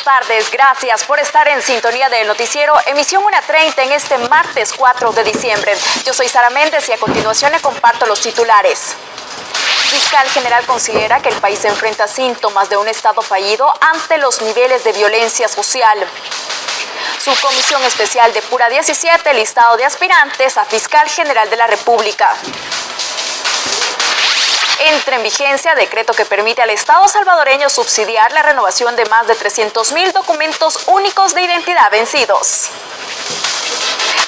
buenas tardes. Gracias por estar en sintonía del noticiero Emisión 1:30 en este martes 4 de diciembre. Yo soy Sara Méndez y a continuación le comparto los titulares. Fiscal General considera que el país enfrenta síntomas de un Estado fallido ante los niveles de violencia social. Subcomisión Especial depura 17 listado de aspirantes a Fiscal General de la República. Entra en vigencia decreto que permite al Estado salvadoreño subsidiar la renovación de más de 300,000 documentos únicos de identidad vencidos.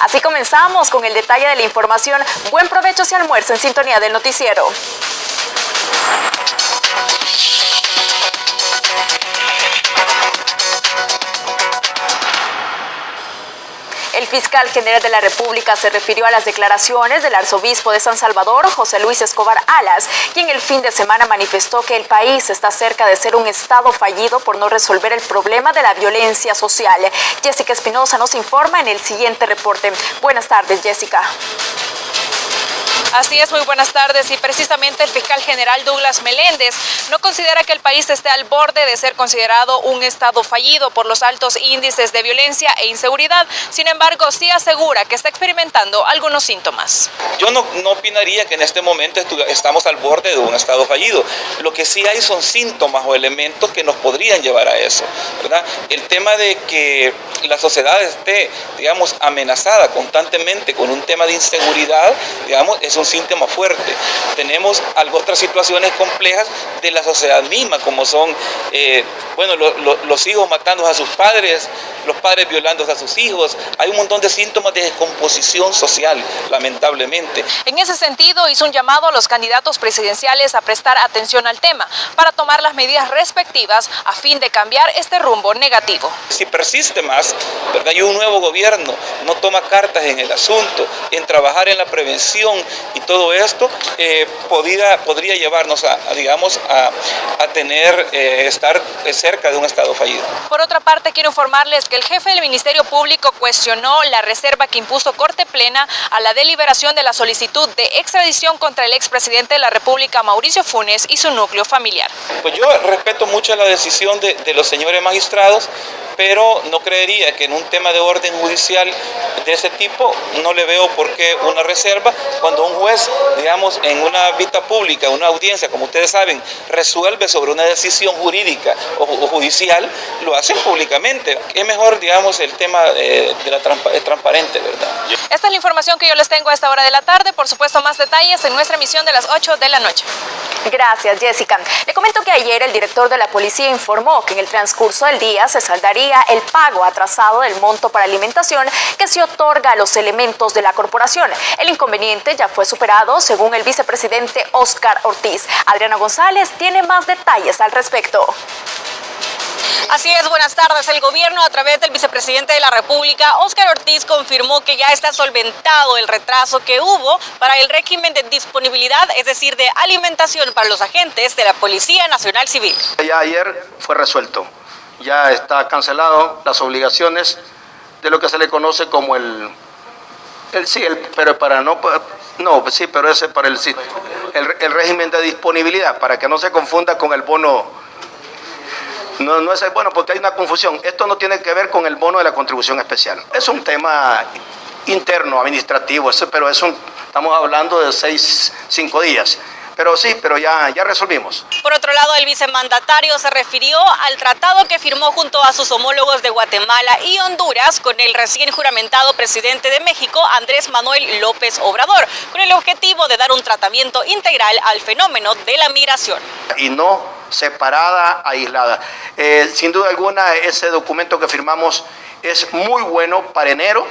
Así comenzamos con el detalle de la información. Buen provecho si almuerza en sintonía del noticiero. El fiscal general de la República se refirió a las declaraciones del arzobispo de San Salvador, José Luis Escobar Alas, quien el fin de semana manifestó que el país está cerca de ser un Estado fallido por no resolver el problema de la violencia social. Jessica Espinosa nos informa en el siguiente reporte. Buenas tardes, Jessica. Así es, muy buenas tardes. Y precisamente el fiscal general Douglas Meléndez no considera que el país esté al borde de ser considerado un Estado fallido por los altos índices de violencia e inseguridad. Sin embargo, sí asegura que está experimentando algunos síntomas. Yo no opinaría que en este momento estamos al borde de un Estado fallido. Lo que sí hay son síntomas o elementos que nos podrían llevar a eso, ¿verdad? El tema de que la sociedad esté, digamos, amenazada constantemente con un tema de inseguridad, digamos, es un síntoma fuerte. Tenemos otras situaciones complejas de la sociedad misma, como son los hijos matando a sus padres, los padres violando a sus hijos. Hay un montón de síntomas de descomposición social, lamentablemente. En ese sentido, hizo un llamado a los candidatos presidenciales a prestar atención al tema para tomar las medidas respectivas a fin de cambiar este rumbo negativo. Si persiste más, ¿verdad? Y un nuevo gobierno no toma cartas en el asunto, en trabajar en la prevención y todo esto, podría llevarnos a estar cerca de un Estado fallido. Por otra parte, quiero informarles que el jefe del Ministerio Público cuestionó la reserva que impuso Corte Plena a la deliberación de la solicitud de extradición contra el expresidente de la República, Mauricio Funes, y su núcleo familiar. Pues yo respeto mucho la decisión de los señores magistrados, pero no creería que en un tema de orden judicial de ese tipo no le veo por qué una reserva cuando un juez, digamos, en una vista pública, una audiencia, como ustedes saben, resuelve sobre una decisión jurídica o judicial, lo hacen públicamente. Es mejor, digamos, el tema es transparente, ¿verdad? Esta es la información que yo les tengo a esta hora de la tarde. Por supuesto, más detalles en nuestra emisión de las 8 de la noche. Gracias, Jessica. Le comento que ayer el director de la policía informó que en el transcurso del día se saldaría el pago atrasado del monto para alimentación que se otorga a los elementos de la corporación. El inconveniente ya fue superado, según el vicepresidente Óscar Ortiz. Adriana González tiene más detalles al respecto. Así es, buenas tardes. El gobierno, a través del vicepresidente de la República, Óscar Ortiz, confirmó que ya está solventado el retraso que hubo para el régimen de disponibilidad, es decir, de alimentación para los agentes de la Policía Nacional Civil. Ya ayer fue resuelto. Ya está cancelado las obligaciones de lo que se le conoce como el régimen de disponibilidad, para que no se confunda con el bono. No es el bono, porque hay una confusión. Esto no tiene que ver con el bono de la contribución especial. Es un tema interno, administrativo, estamos hablando de 5 días. Pero sí, ya resolvimos. Por otro lado, el vicemandatario se refirió al tratado que firmó junto a sus homólogos de Guatemala y Honduras con el recién juramentado presidente de México, Andrés Manuel López Obrador, con el objetivo de dar un tratamiento integral al fenómeno de la migración. Y no separada, aislada. Sin duda alguna, ese documento que firmamos es muy bueno para enero.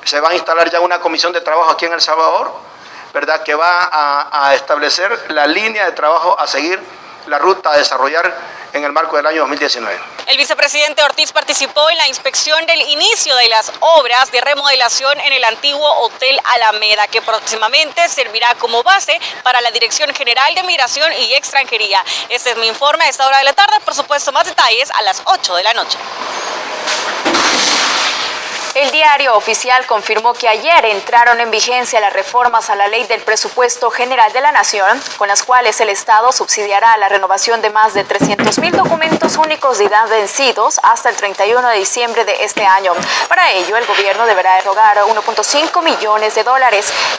Se va a instalar ya una comisión de trabajo aquí en El Salvador, ¿verdad?, que va a establecer la línea de trabajo a seguir, la ruta a desarrollar en el marco del año 2019. El vicepresidente Ortiz participó en la inspección del inicio de las obras de remodelación en el antiguo Hotel Alameda, que próximamente servirá como base para la Dirección General de Migración y Extranjería. Este es mi informe a esta hora de la tarde. Por supuesto, más detalles a las 8 de la noche. El Diario Oficial confirmó que ayer entraron en vigencia las reformas a la Ley del Presupuesto General de la Nación, con las cuales el Estado subsidiará la renovación de más de 300,000 documentos únicos de edad vencidos hasta el 31 de diciembre de este año. Para ello, el gobierno deberá erogar $1.5 millones.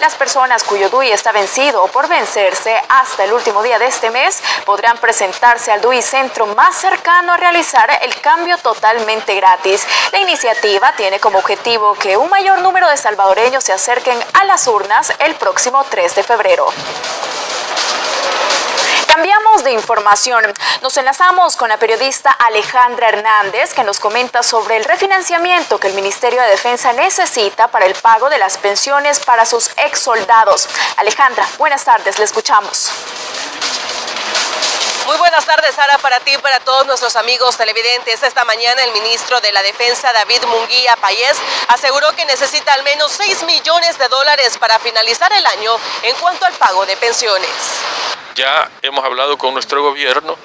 Las personas cuyo DUI está vencido o por vencerse hasta el último día de este mes podrán presentarse al DUI centro más cercano a realizar el cambio totalmente gratis. La iniciativa tiene como objetivo que un mayor número de salvadoreños se acerquen a las urnas el próximo 3 de febrero. Cambiamos de información. Nos enlazamos con la periodista Alejandra Hernández, que nos comenta sobre el refinanciamiento que el Ministerio de Defensa necesita para el pago de las pensiones para sus exsoldados. Alejandra, buenas tardes, le escuchamos. Muy buenas tardes, Sara, para ti y para todos nuestros amigos televidentes. Esta mañana el ministro de la Defensa, David Munguía Payés, aseguró que necesita al menos $6 millones para finalizar el año en cuanto al pago de pensiones. Ya hemos hablado con nuestro gobierno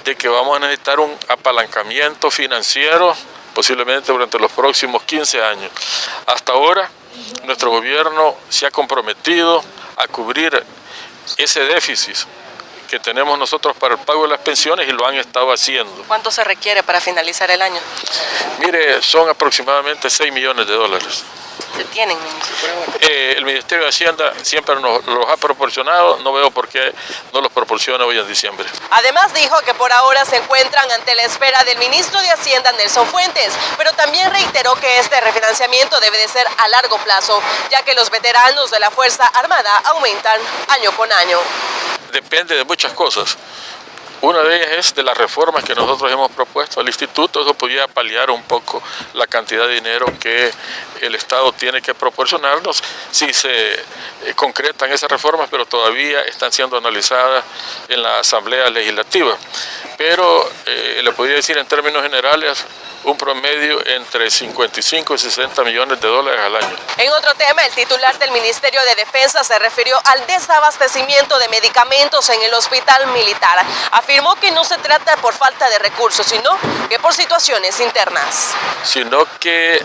de que vamos a necesitar un apalancamiento financiero posiblemente durante los próximos 15 años. Hasta ahora, nuestro gobierno se ha comprometido a cubrir ese déficit que tenemos nosotros para el pago de las pensiones y lo han estado haciendo. ¿Cuánto se requiere para finalizar el año? Mire, son aproximadamente $6 millones. ¿Qué tienen, ministro? El Ministerio de Hacienda siempre nos los ha proporcionado, no veo por qué no los proporciona hoy en diciembre. Además dijo que por ahora se encuentran ante la espera del ministro de Hacienda, Nelson Fuentes, pero también reiteró que este refinanciamiento debe de ser a largo plazo, ya que los veteranos de la Fuerza Armada aumentan año con año. Depende de muchas cosas. Una de ellas es de las reformas que nosotros hemos propuesto al instituto. Eso podría paliar un poco la cantidad de dinero que el Estado tiene que proporcionarnos si se concretan esas reformas, pero todavía están siendo analizadas en la Asamblea Legislativa. Pero le podría decir en términos generales un promedio entre 55 y 60 millones de dólares al año. En otro tema, el titular del Ministerio de Defensa se refirió al desabastecimiento de medicamentos en el hospital militar. Afirmó que no se trata por falta de recursos, sino que por situaciones internas. Sino que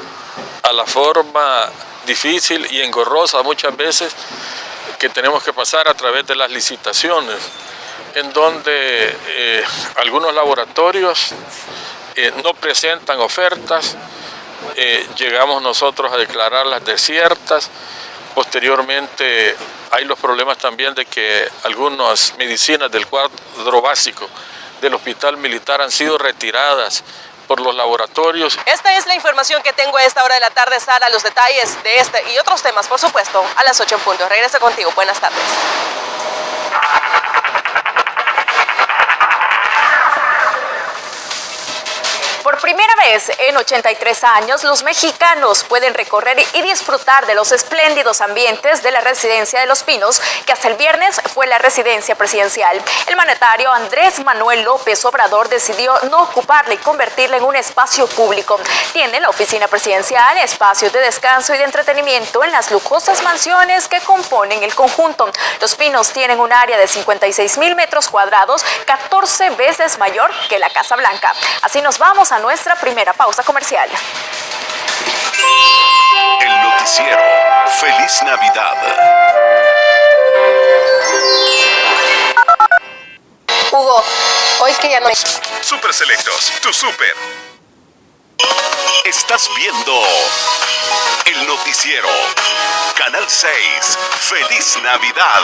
a la forma difícil y engorrosa muchas veces que tenemos que pasar a través de las licitaciones, en donde algunos laboratorios no presentan ofertas, llegamos nosotros a declararlas desiertas. Posteriormente hay los problemas también de que algunas medicinas del cuadro básico del hospital militar han sido retiradas por los laboratorios. Esta es la información que tengo a esta hora de la tarde, Sara. Los detalles de este y otros temas, por supuesto, a las 8 en punto. Regreso contigo. Buenas tardes. Por primera vez en 83 años, los mexicanos pueden recorrer y disfrutar de los espléndidos ambientes de la Residencia de los Pinos, que hasta el viernes fue la residencia presidencial. El mandatario Andrés Manuel López Obrador decidió no ocuparla y convertirla en un espacio público. Tiene la oficina presidencial, espacios de descanso y de entretenimiento en las lujosas mansiones que componen el conjunto. Los Pinos tienen un área de 56,000 metros cuadrados, 14 veces mayor que la Casa Blanca. Así nos vamos a nuestra primera pausa comercial. El noticiero. Feliz Navidad. Hugo, hoy que ya no hay... Super Selectos, tu super. Estás viendo el noticiero. Canal 6. Feliz Navidad.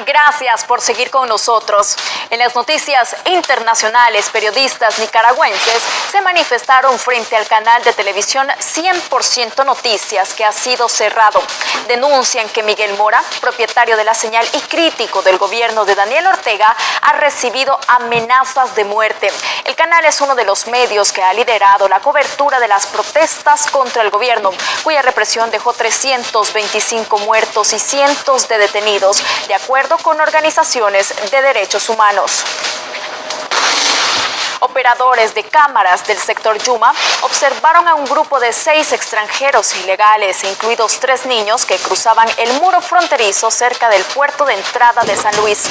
Gracias por seguir con nosotros. En las noticias internacionales, periodistas nicaragüenses se manifestaron frente al canal de televisión 100% Noticias, que ha sido cerrado. Denuncian que Miguel Mora, propietario de la señal y crítico del gobierno de Daniel Ortega, ha recibido amenazas de muerte. El canal es uno de los medios que ha liderado la cobertura de las protestas contra el gobierno, cuya represión dejó 325 muertos y cientos de detenidos, de acuerdo con organizaciones de derechos humanos. Operadores de cámaras del sector Yuma observaron a un grupo de 6 extranjeros ilegales, incluidos 3 niños, que cruzaban el muro fronterizo cerca del puerto de entrada de San Luis.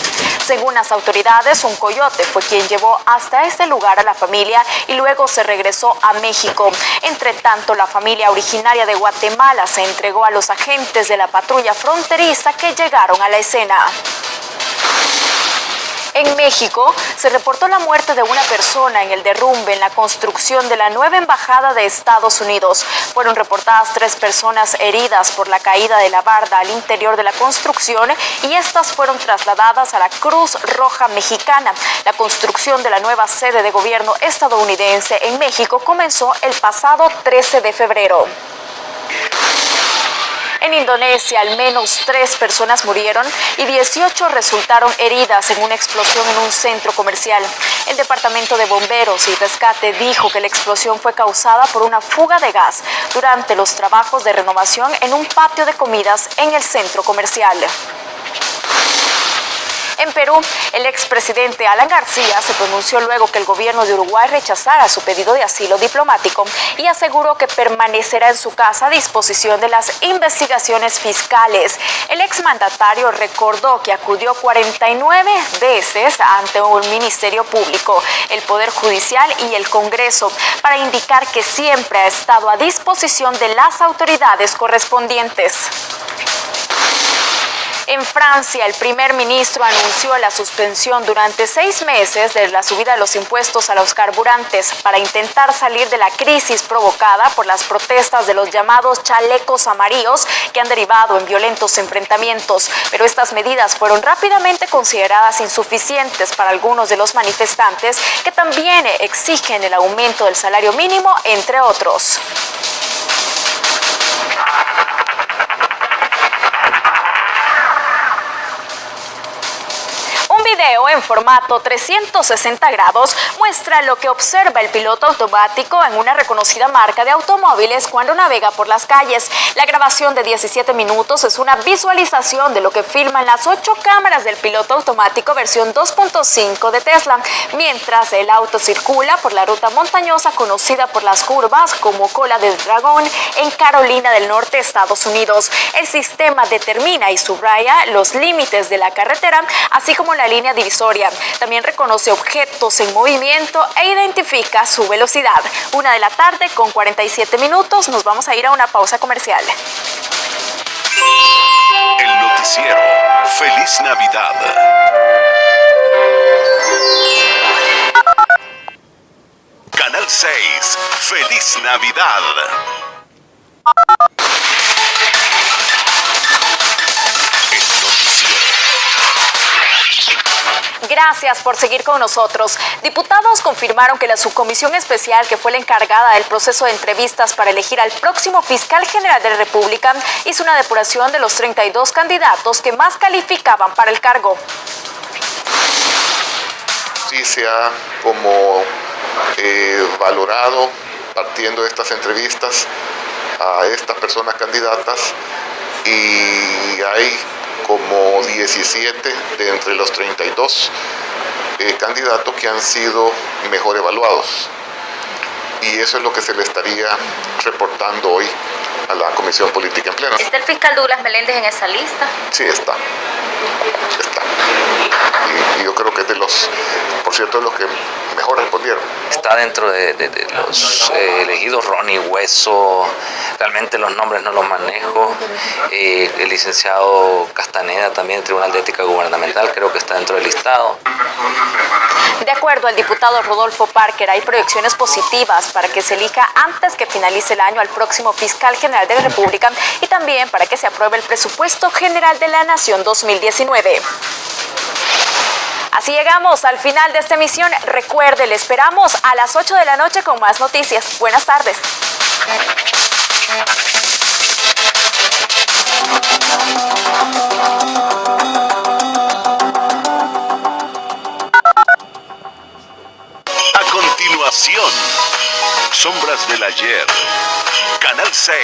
Según las autoridades, un coyote fue quien llevó hasta este lugar a la familia y luego se regresó a México. Entre tanto, la familia originaria de Guatemala se entregó a los agentes de la patrulla fronteriza que llegaron a la escena. En México se reportó la muerte de una persona en el derrumbe en la construcción de la nueva embajada de Estados Unidos. Fueron reportadas 3 personas heridas por la caída de la barda al interior de la construcción y estas fueron trasladadas a la Cruz Roja Mexicana. La construcción de la nueva sede de gobierno estadounidense en México comenzó el pasado 13 de febrero. En Indonesia, al menos 3 personas murieron y 18 resultaron heridas en una explosión en un centro comercial. El Departamento de Bomberos y Rescate dijo que la explosión fue causada por una fuga de gas durante los trabajos de renovación en un patio de comidas en el centro comercial. En Perú, el expresidente Alan García se pronunció luego que el gobierno de Uruguay rechazara su pedido de asilo diplomático y aseguró que permanecerá en su casa a disposición de las investigaciones fiscales. El exmandatario recordó que acudió 49 veces ante un ministerio público, el Poder Judicial y el Congreso para indicar que siempre ha estado a disposición de las autoridades correspondientes. En Francia, el primer ministro anunció la suspensión durante 6 meses de la subida de los impuestos a los carburantes para intentar salir de la crisis provocada por las protestas de los llamados chalecos amarillos que han derivado en violentos enfrentamientos. Pero estas medidas fueron rápidamente consideradas insuficientes para algunos de los manifestantes que también exigen el aumento del salario mínimo, entre otros. Un video en formato 360 grados muestra lo que observa el piloto automático en una reconocida marca de automóviles cuando navega por las calles. La grabación de 17 minutos es una visualización de lo que filman las 8 cámaras del piloto automático versión 2.5 de Tesla, mientras el auto circula por la ruta montañosa conocida por las curvas como Cola del Dragón en Carolina del Norte, Estados Unidos. El sistema determina y subraya los límites de la carretera, así como la línea divisoria. También reconoce objetos en movimiento e identifica su velocidad. 1:00 con 47 minutos. Nos vamos a ir a una pausa comercial. El noticiero. Feliz Navidad. Canal 6. Feliz Navidad. Gracias por seguir con nosotros. Diputados confirmaron que la subcomisión especial que fue la encargada del proceso de entrevistas para elegir al próximo fiscal general de la República hizo una depuración de los 32 candidatos que más calificaban para el cargo. Sí se ha como valorado, partiendo de estas entrevistas, a estas personas candidatas, y hay como 17 de entre los 32 candidatos que han sido mejor evaluados. Y eso es lo que se le estaría reportando hoy a la Comisión Política en Pleno. ¿Está el fiscal Douglas Meléndez en esa lista? Sí, está. Y yo creo que es de los, por cierto, de los que mejor respondieron. Está dentro de los elegidos. Ronnie Hueso, realmente los nombres no los manejo. El licenciado Castaneda, también del Tribunal de Ética Gubernamental, creo que está dentro del listado. De acuerdo al diputado Rodolfo Parker, hay proyecciones positivas para que se elija antes que finalice el año al próximo fiscal general de la República y también para que se apruebe el presupuesto general de la Nación 2019. Así llegamos al final de esta emisión. Recuerde, le esperamos a las 8 de la noche con más noticias. Buenas tardes. A continuación, Sombras del Ayer. Canal 6.